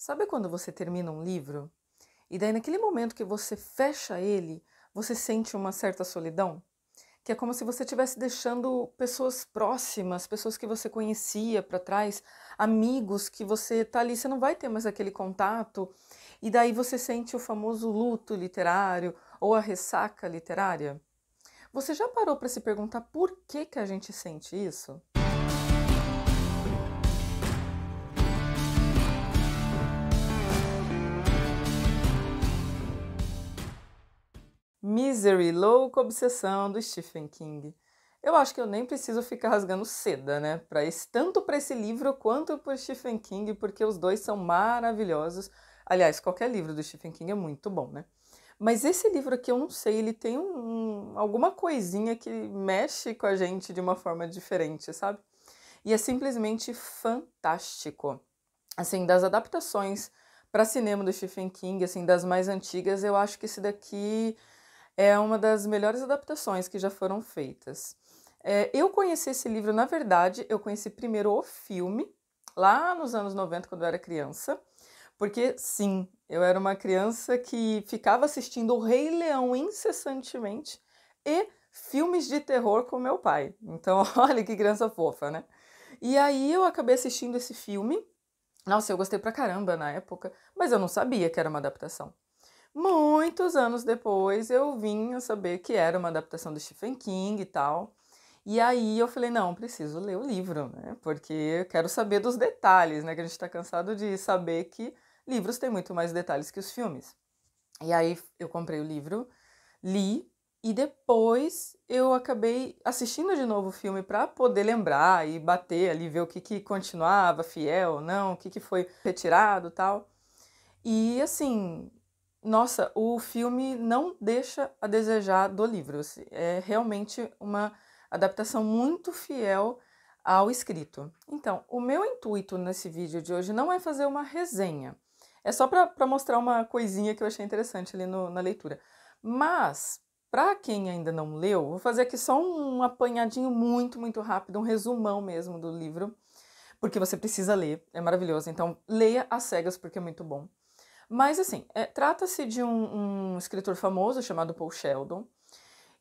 Sabe quando você termina um livro e daí naquele momento que você fecha ele, você sente uma certa solidão? Que é como se você estivesse deixando pessoas próximas, pessoas que você conhecia para trás, amigos que você tá ali, você não vai ter mais aquele contato, e daí você sente o famoso luto literário ou a ressaca literária. Você já parou para se perguntar por que que a gente sente isso? Misery, Louca Obsessão, do Stephen King. Eu acho que eu nem preciso ficar rasgando seda, né? Tanto para esse livro quanto para Stephen King, porque os dois são maravilhosos. Aliás, qualquer livro do Stephen King é muito bom, né? Mas esse livro aqui eu não sei, ele tem alguma coisinha que mexe com a gente de uma forma diferente, sabe? E é simplesmente fantástico. Assim, das adaptações para cinema do Stephen King, assim, das mais antigas, eu acho que esse daqui é uma das melhores adaptações que já foram feitas. Eu conheci esse livro, na verdade, eu conheci primeiro o filme, lá nos anos 90, quando eu era criança, porque, sim, eu era uma criança que ficava assistindo o Rei Leão incessantemente e filmes de terror com meu pai. Então, olha que criança fofa, né? E aí eu acabei assistindo esse filme. Nossa, eu gostei pra caramba na época, mas eu não sabia que era uma adaptação. Muitos anos depois eu vim a saber que era uma adaptação do Stephen King e tal. E aí eu falei, não, preciso ler o livro, né? Porque eu quero saber dos detalhes, né? Que a gente tá cansado de saber que livros têm muito mais detalhes que os filmes. E aí eu comprei o livro, li e depois eu acabei assistindo de novo o filme para poder lembrar e bater ali, ver o que continuava fiel ou não, o que foi retirado e tal. E assim, nossa, o filme não deixa a desejar do livro. Assim, é realmente uma adaptação muito fiel ao escrito. Então, o meu intuito nesse vídeo de hoje não é fazer uma resenha. É só para mostrar uma coisinha que eu achei interessante ali na leitura. Mas, para quem ainda não leu, vou fazer aqui só um apanhadinho muito, muito rápido, um resumão mesmo do livro, porque você precisa ler, é maravilhoso. Então, leia às cegas, porque é muito bom. Mas assim, trata-se de um escritor famoso chamado Paul Sheldon,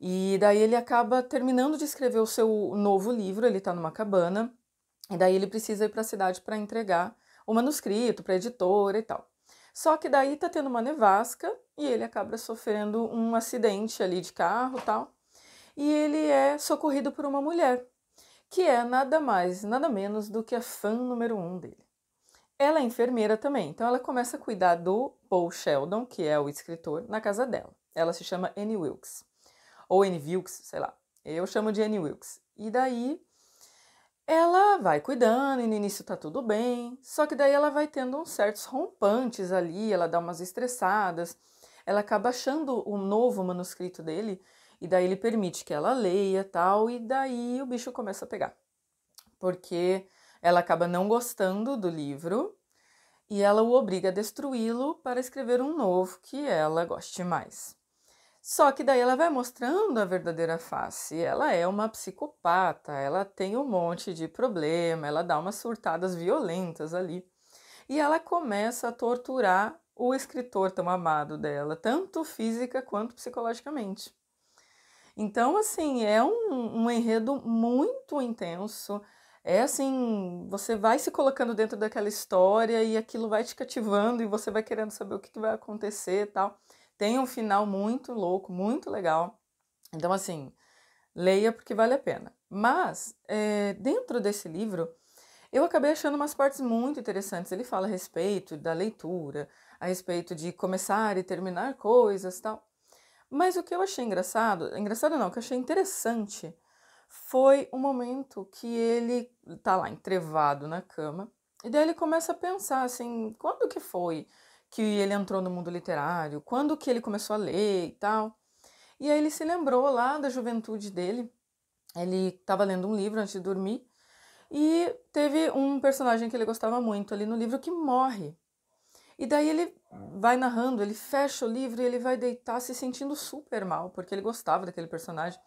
e daí ele acaba terminando de escrever o seu novo livro, ele está numa cabana, e daí ele precisa ir para a cidade para entregar o manuscrito para a editora e tal. Só que daí tá tendo uma nevasca e ele acaba sofrendo um acidente ali de carro e tal, e ele é socorrido por uma mulher, que é nada mais, nada menos do que a fã número um dele. Ela é enfermeira também, então ela começa a cuidar do Paul Sheldon, que é o escritor, na casa dela. Ela se chama Annie Wilkes, ou Annie Wilkes, sei lá. Eu chamo de Annie Wilkes. E daí ela vai cuidando e no início tá tudo bem, só que daí ela vai tendo uns certos rompantes ali, ela dá umas estressadas, ela acaba achando o novo manuscrito dele e daí ele permite que ela leia tal, e daí o bicho começa a pegar. Porque ela acaba não gostando do livro e ela o obriga a destruí-lo para escrever um novo que ela goste mais. Só que daí ela vai mostrando a verdadeira face. Ela é uma psicopata, ela tem um monte de problema, ela dá umas surtadas violentas ali. E ela começa a torturar o escritor tão amado dela, tanto física quanto psicologicamente. Então, assim, é um enredo muito intenso. É assim, você vai se colocando dentro daquela história e aquilo vai te cativando e você vai querendo saber o que vai acontecer e tal. Tem um final muito louco, muito legal. Então, assim, leia porque vale a pena. Mas, dentro desse livro, eu acabei achando umas partes muito interessantes. Ele fala a respeito da leitura, a respeito de começar e terminar coisas e tal. Mas o que eu achei engraçado não, o que eu achei interessante foi o momento que ele tá lá entrevado na cama, e daí ele começa a pensar assim, quando que foi que ele entrou no mundo literário, quando que ele começou a ler e tal. E aí ele se lembrou lá da juventude dele, ele estava lendo um livro antes de dormir, e teve um personagem que ele gostava muito ali no livro que morre. E daí ele vai narrando, ele fecha o livro e ele vai deitar se sentindo super mal, porque ele gostava daquele personagem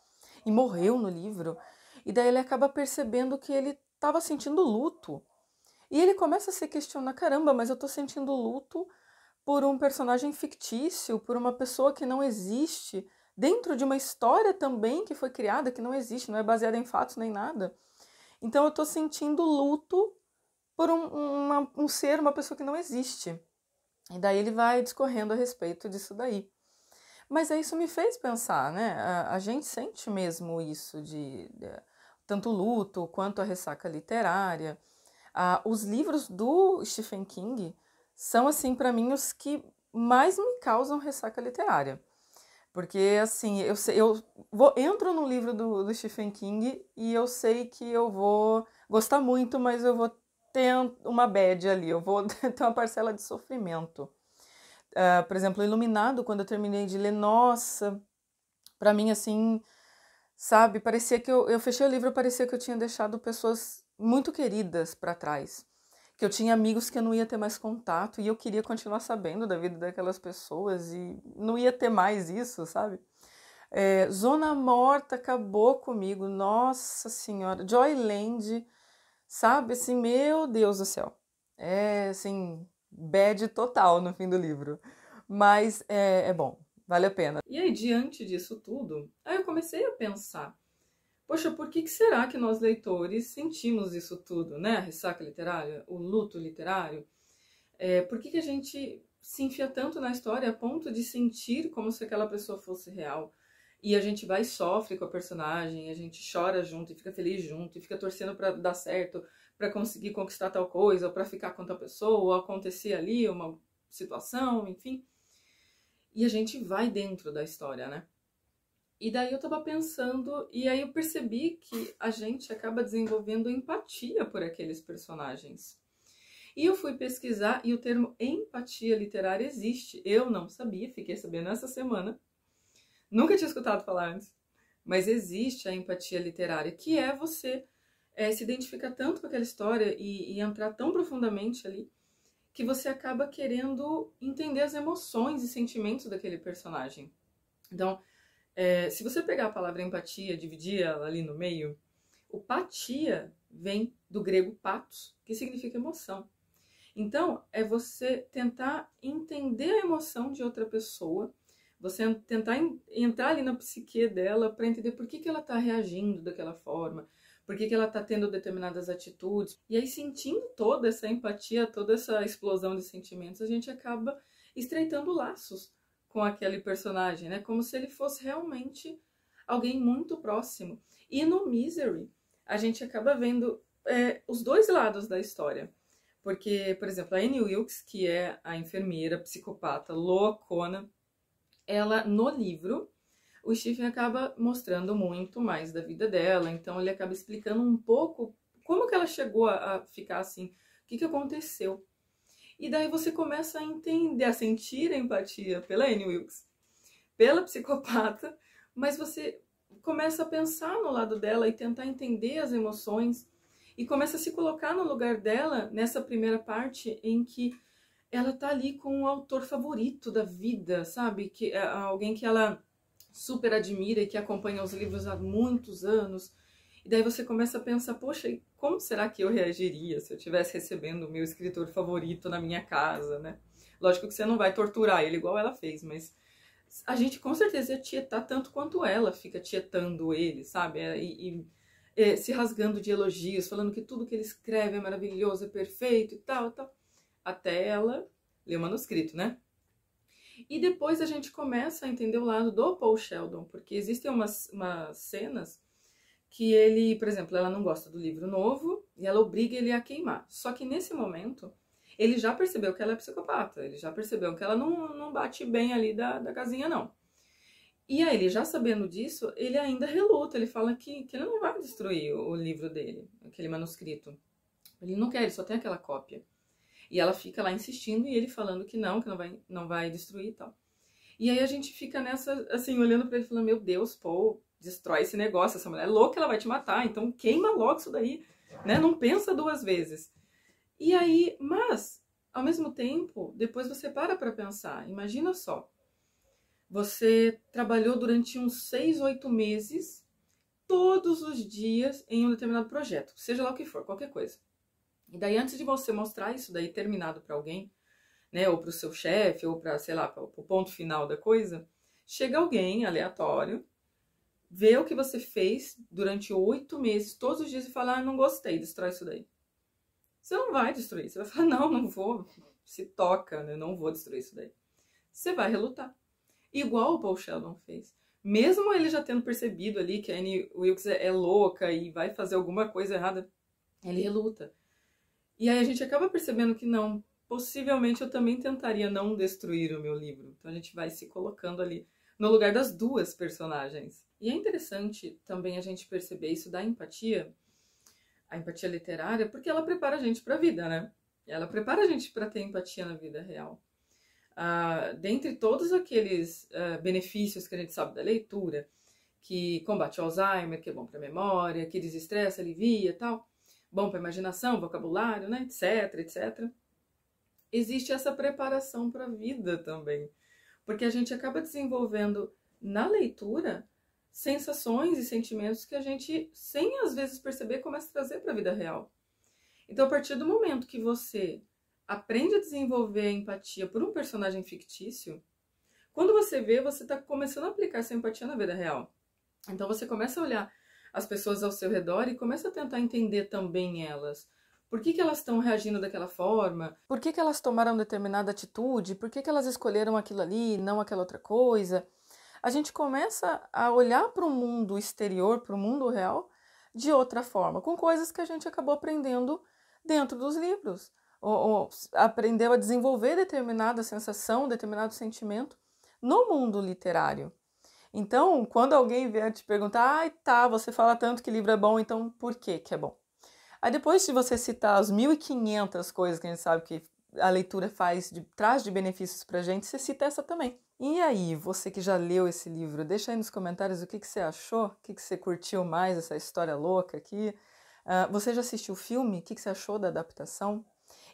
e morreu no livro. E daí ele acaba percebendo que ele estava sentindo luto. E ele começa a se questionar, caramba, mas eu tô sentindo luto por um personagem fictício, por uma pessoa que não existe, dentro de uma história também que foi criada, que não existe, não é baseada em fatos nem nada. Então eu tô sentindo luto por um ser, uma pessoa que não existe. E daí ele vai discorrendo a respeito disso daí. Mas aí isso me fez pensar, né? A gente sente mesmo isso de tanto luto quanto a ressaca literária. Os livros do Stephen King são, assim, para mim, os que mais me causam ressaca literária. Porque, assim, entro no livro do Stephen King e eu sei que eu vou gostar muito, mas eu vou ter uma bad ali, eu vou ter uma parcela de sofrimento. Por exemplo, Iluminado, quando eu terminei de ler, nossa, pra mim, assim, sabe, parecia que eu fechei o livro, parecia que eu tinha deixado pessoas muito queridas para trás. Que eu tinha amigos que eu não ia ter mais contato e eu queria continuar sabendo da vida daquelas pessoas e não ia ter mais isso, sabe? Zona Morta acabou comigo, nossa senhora. Joyland, sabe, assim, meu Deus do céu. É, assim, bad total no fim do livro. Mas é bom, vale a pena. E aí, diante disso tudo, aí eu comecei a pensar, poxa, por que será que nós leitores sentimos isso tudo, né? A ressaca literária, o luto literário. Por que a gente se enfia tanto na história a ponto de sentir como se aquela pessoa fosse real? E a gente vai e sofre com a personagem, a gente chora junto e fica feliz junto e fica torcendo pra dar certo, pra conseguir conquistar tal coisa, ou pra ficar com tal pessoa, ou acontecer ali uma situação, enfim. E a gente vai dentro da história, né? E daí eu tava pensando, e aí eu percebi que a gente acaba desenvolvendo empatia por aqueles personagens. E eu fui pesquisar e o termo empatia literária existe. Eu não sabia, fiquei sabendo essa semana. Nunca tinha escutado falar antes. Mas existe a empatia literária, que é você se identificar tanto com aquela história e entrar tão profundamente ali, que você acaba querendo entender as emoções e sentimentos daquele personagem. Então, se você pegar a palavra empatia, dividir ela ali no meio, o patia vem do grego patos, que significa emoção. Então, é você tentar entender a emoção de outra pessoa, você tentar entrar ali na psique dela para entender por que ela está reagindo daquela forma, por que ela está tendo determinadas atitudes. E aí, sentindo toda essa empatia, toda essa explosão de sentimentos, a gente acaba estreitando laços com aquele personagem, né? Como se ele fosse realmente alguém muito próximo. E no Misery, a gente acaba vendo os dois lados da história. Porque, por exemplo, a Annie Wilkes, que é a enfermeira psicopata loucona, ela, no livro, o Stephen acaba mostrando muito mais da vida dela, então ele acaba explicando um pouco como que ela chegou a ficar assim, o que aconteceu. E daí você começa a entender, a sentir a empatia pela Annie Wilkes, pela psicopata, mas você começa a pensar no lado dela e tentar entender as emoções e começa a se colocar no lugar dela nessa primeira parte em que ela tá ali com o autor favorito da vida, sabe? Que é alguém que ela super admira e que acompanha os livros há muitos anos. E daí você começa a pensar, poxa, como será que eu reagiria se eu estivesse recebendo o meu escritor favorito na minha casa, né? Lógico que você não vai torturar ele igual ela fez, mas a gente com certeza ia tietar tanto quanto ela fica tietando ele, sabe? Se rasgando de elogios, falando que tudo que ele escreve é maravilhoso, é perfeito e tal, tal. Até ela ler o manuscrito, né? E depois a gente começa a entender o lado do Paul Sheldon, porque existem umas cenas que ele, por exemplo, ela não gosta do livro novo e ela obriga ele a queimar. Só que nesse momento, ele já percebeu que ela é psicopata, ele já percebeu que ela não bate bem ali da casinha, não. E aí, ele já sabendo disso, ele ainda reluta, ele fala que ele não vai destruir o livro dele, aquele manuscrito. Ele não quer, ele só tem aquela cópia. E ela fica lá insistindo e ele falando que não vai destruir e tal. E aí a gente fica nessa, assim, olhando pra ele falando, meu Deus, Paul, destrói esse negócio, essa mulher é louca, ela vai te matar, então queima logo isso daí, né? Não pensa duas vezes. E aí, mas, ao mesmo tempo, depois você para pra pensar, imagina só, você trabalhou durante uns 6, 8 meses, todos os dias em um determinado projeto, seja lá o que for, qualquer coisa. E daí, antes de você mostrar isso daí terminado para alguém, né, ou para o seu chefe, ou para, sei lá, para o ponto final da coisa, chega alguém aleatório, vê o que você fez durante 8 meses, todos os dias, e fala, não gostei, destrói isso daí. Você não vai destruir, você vai falar, não vou, se toca, né, não vou destruir isso daí. Você vai relutar. Igual o Paul Sheldon fez. Mesmo ele já tendo percebido ali que a Annie Wilkes é louca e vai fazer alguma coisa errada, ele reluta. E aí a gente acaba percebendo que não, possivelmente eu também tentaria não destruir o meu livro. Então a gente vai se colocando ali no lugar das duas personagens. E é interessante também a gente perceber isso da empatia, a empatia literária, porque ela prepara a gente para a vida, né? Ela prepara a gente para ter empatia na vida real. Dentre todos aqueles benefícios que a gente sabe da leitura, que combate o Alzheimer, que é bom para a memória, que desestressa, alivia e tal, bom para a imaginação, vocabulário, né, etc. Existe essa preparação para a vida também, porque a gente acaba desenvolvendo na leitura sensações e sentimentos que a gente, sem às vezes perceber, começa a trazer para a vida real. Então, a partir do momento que você aprende a desenvolver a empatia por um personagem fictício, quando você vê, você está começando a aplicar essa empatia na vida real. Então você começa a olhar as pessoas ao seu redor e começa a tentar entender também elas. Por que elas estão reagindo daquela forma? Por que elas tomaram determinada atitude? Por que elas escolheram aquilo ali, não aquela outra coisa? A gente começa a olhar para o mundo exterior, para o mundo real, de outra forma, com coisas que a gente acabou aprendendo dentro dos livros. Ou aprendeu a desenvolver determinada sensação, determinado sentimento no mundo literário. Então, quando alguém vier te perguntar, ai, tá, você fala tanto que livro é bom, então por que é bom? Aí depois de você citar as 1.500 coisas que a gente sabe que a leitura traz de benefícios pra gente, você cita essa também. E aí, você que já leu esse livro, deixa aí nos comentários o que você achou, o que você curtiu mais dessa história louca aqui. Você já assistiu o filme? O que você achou da adaptação?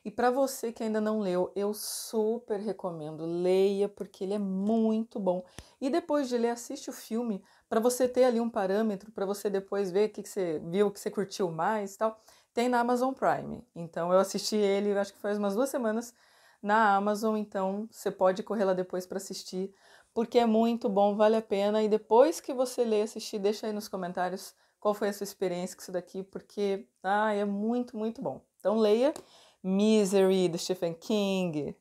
E para você que ainda não leu, eu super recomendo, leia, porque ele é muito bom. E depois de ler, assiste o filme, para você ter ali um parâmetro, para você depois ver o que você viu, o que você curtiu mais e tal. Tem na Amazon Prime. Então eu assisti ele, acho que faz umas 2 semanas na Amazon, então você pode correr lá depois para assistir, porque é muito bom, vale a pena. E depois que você ler e assistir, deixa aí nos comentários qual foi a sua experiência com isso daqui, porque é muito, muito bom. Então leia Misery, do Stephen King.